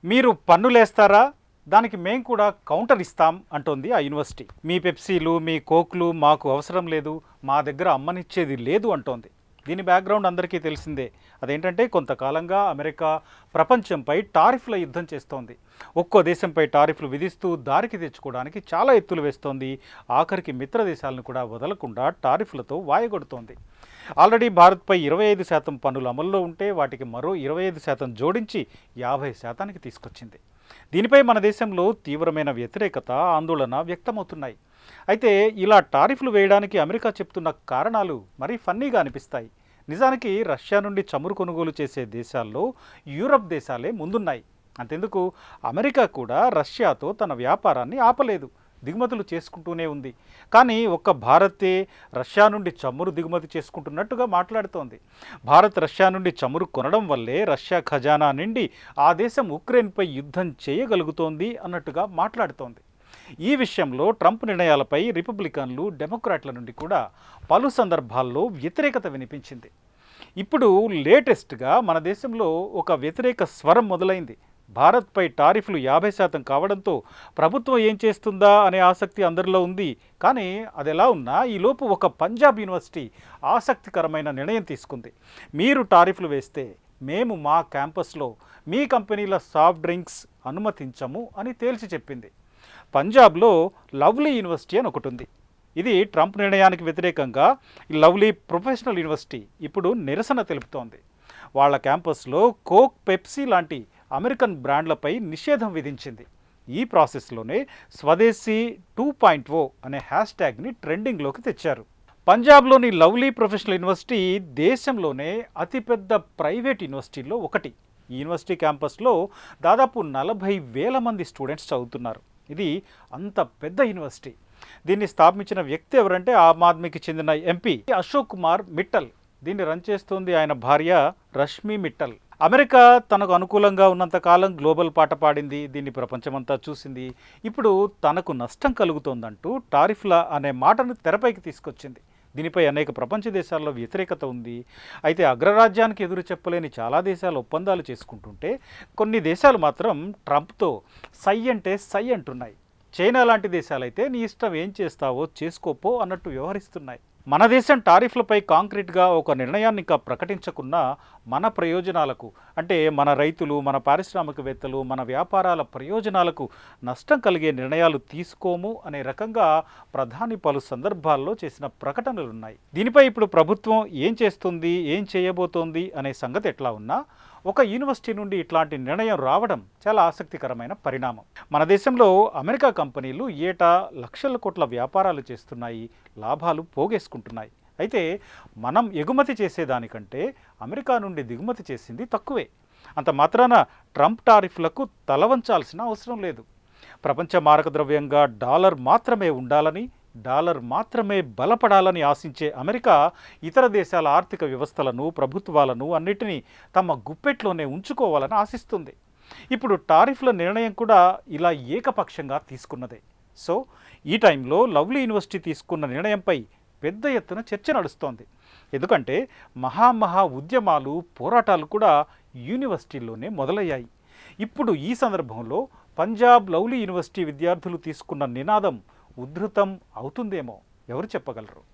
మీరు పన్నులేస్తారా? దానికి మేము కూడా కౌంటర్ ఇస్తాం అంటోంది ఆ యూనివర్సిటీ. మీ పెప్సీలు, మీ కోక్లు మాకు అవసరం లేదు, మా దగ్గర అమ్మనిచ్చేది లేదు అంటోంది. దీని బ్యాక్గ్రౌండ్ అందరికీ తెలిసిందే. అదేంటంటే కొంతకాలంగా అమెరికా ప్రపంచంపై టారిఫ్ల యుద్ధం చేస్తోంది. ఒక్కో దేశంపై టారిఫ్లు విధిస్తూ దారికి తెచ్చుకోవడానికి చాలా ఎత్తులు వేస్తోంది. ఆఖరికి మిత్ర దేశాలను కూడా వదలకుండా టారిఫ్లతో వాయగొడుతోంది. ఆల్రెడీ భారత్పై 25% పన్నులు అమల్లో ఉంటే వాటికి మరో 25% జోడించి 50%కి తీసుకొచ్చింది. దీనిపై మన దేశంలో తీవ్రమైన వ్యతిరేకత, ఆందోళన వ్యక్తమవుతున్నాయి. అయితే ఇలా టారిఫ్లు వేయడానికి అమెరికా చెప్తున్న కారణాలు మరీ ఫన్నీగా అనిపిస్తాయి. నిజానికి రష్యా నుండి చమురు కొనుగోలు చేసే దేశాల్లో యూరప్ దేశాలే ముందున్నాయి. అంతెందుకు, అమెరికా కూడా రష్యాతో తన వ్యాపారాన్ని ఆపలేదు, దిగుమతులు చేసుకుంటూనే ఉంది. కానీ ఒక్క భారతే రష్యా నుండి చమురు దిగుమతి చేసుకుంటున్నట్టుగా మాట్లాడుతోంది. భారత్ రష్యా నుండి చమురు కొనడం వల్లే రష్యా ఖజానా నిండి ఆ దేశం ఉక్రెయిన్పై యుద్ధం చేయగలుగుతోంది అన్నట్టుగా మాట్లాడుతోంది. ఈ విషయంలో ట్రంప్ నిర్ణయాలపై రిపబ్లికన్లు, డెమోక్రాట్ల నుండి కూడా పలు సందర్భాల్లో వ్యతిరేకత వినిపించింది. ఇప్పుడు లేటెస్ట్గా మన దేశంలో ఒక వ్యతిరేక స్వరం మొదలైంది. భారత్పై టారిఫ్లు 50% కావడంతో ప్రభుత్వం ఏం చేస్తుందా అనే ఆసక్తి అందరిలో ఉంది. కానీ అది ఎలా ఉన్నా ఈలోపు ఒక పంజాబ్ యూనివర్సిటీ ఆసక్తికరమైన నిర్ణయం తీసుకుంది. మీరు టారిఫ్లు వేస్తే మేము మా క్యాంపస్లో మీ కంపెనీల సాఫ్ట్ డ్రింక్స్ అనుమతించము అని తేల్చి చెప్పింది. పంజాబ్లో లవ్లీ యూనివర్సిటీ అని ఒకటి ఉంది. ఇది ట్రంప్ నిర్ణయానికి వ్యతిరేకంగా లవ్లీ ప్రొఫెషనల్ యూనివర్సిటీ ఇప్పుడు నిరసన తెలుపుతోంది. వాళ్ళ క్యాంపస్లో కోక్, పెప్సీ లాంటి అమెరికన్ బ్రాండ్లపై నిషేధం విధించింది. ఈ ప్రాసెస్లోనే స్వదేశీ 2.0 అనే హ్యాష్ ట్యాగ్ని ట్రెండింగ్లోకి తెచ్చారు. పంజాబ్లోని లవ్లీ ప్రొఫెషనల్ యూనివర్సిటీ దేశంలోనే అతిపెద్ద ప్రైవేట్ యూనివర్సిటీల్లో ఒకటి. ఈ యూనివర్సిటీ క్యాంపస్లో దాదాపు 40,000 మంది స్టూడెంట్స్ చదువుతున్నారు. ఇది అంత పెద్ద యూనివర్సిటీ. దీన్ని స్థాపించిన వ్యక్తి ఎవరంటే ఆమ్ ఆద్మీకి చెందిన ఎంపీ అశోక్ కుమార్ మిట్టల్. దీన్ని రన్ చేస్తోంది ఆయన భార్య రష్మి మిట్టల్. అమెరికా తనకు అనుకూలంగా ఉన్నంతకాలం గ్లోబల్ పాట పాడింది, దీన్ని ప్రపంచమంతా చూసింది. ఇప్పుడు తనకు నష్టం కలుగుతోందంటూ టారిఫ్ల అనే మాటను తెరపైకి తీసుకొచ్చింది. దీనిపై అనేక ప్రపంచ దేశాల్లో వ్యతిరేకత ఉంది. అయితే అగ్రరాజ్యానికి ఎదురు చెప్పలేని చాలా దేశాలు ఒప్పందాలు చేసుకుంటుంటే కొన్ని దేశాలు మాత్రం ట్రంప్తో సై అంటే సై అంటున్నాయి. చైనా లాంటి దేశాలైతే నీ ఇష్టం, ఏం చేస్తావో చేసుకోపో అన్నట్టు వ్యవహరిస్తున్నాయి. మన దేశం టారిఫ్లపై కాంక్రీట్గా ఒక నిర్ణయాన్ని ఇంకా ప్రకటించకున్నా మన ప్రయోజనాలకు, అంటే మన రైతులు, మన పారిశ్రామికవేత్తలు, మన వ్యాపారాల ప్రయోజనాలకు నష్టం కలిగే నిర్ణయాలు తీసుకోము అనే రకంగా ప్రధాని పలు సందర్భాల్లో చేసిన ప్రకటనలున్నాయి. దీనిపై ఇప్పుడు ప్రభుత్వం ఏం చేస్తుంది, ఏం చేయబోతోంది అనే సంగతి ఎట్లా ఉన్నా ఒక యూనివర్సిటీ నుండి ఇట్లాంటి నిర్ణయం రావడం చాలా ఆసక్తికరమైన పరిణామం. మన దేశంలో అమెరికా కంపెనీలు ఏటా లక్షల కోట్ల వ్యాపారాలు చేస్తున్నాయి, లాభాలు పోగేసుకుంటున్నాయి. అయితే మనం ఎగుమతి చేసేదానికంటే అమెరికా నుండి దిగుమతి చేసింది తక్కువే. అంత మాత్రాన ట్రంప్ టారిఫ్లకు తలవంచాల్సిన అవసరం లేదు. ప్రపంచ మారక ద్రవ్యంగా డాలర్ మాత్రమే ఉండాలని, డాలర్ మాత్రమే బలపడాలని ఆశించే అమెరికా ఇతర దేశాల ఆర్థిక వ్యవస్థలను, ప్రభుత్వాలను అన్నిటినీ తమ గుప్పెట్లోనే ఉంచుకోవాలని ఆశిస్తుంది. ఇప్పుడు టారిఫ్ల నిర్ణయం కూడా ఇలా ఏకపక్షంగా తీసుకున్నదే. సో ఈ టైంలో లవ్లీ యూనివర్సిటీ తీసుకున్న నిర్ణయంపై పెద్ద ఎత్తున చర్చ నడుస్తోంది. ఎందుకంటే మహా ఉద్యమాలు, పోరాటాలు కూడా యూనివర్సిటీల్లోనే మొదలయ్యాయి. ఇప్పుడు ఈ సందర్భంలో పంజాబ్ లవ్లీ యూనివర్సిటీ విద్యార్థులు తీసుకున్న నినాదం ఉధృతం అవుతుందేమో ఎవరు చెప్పగలరు?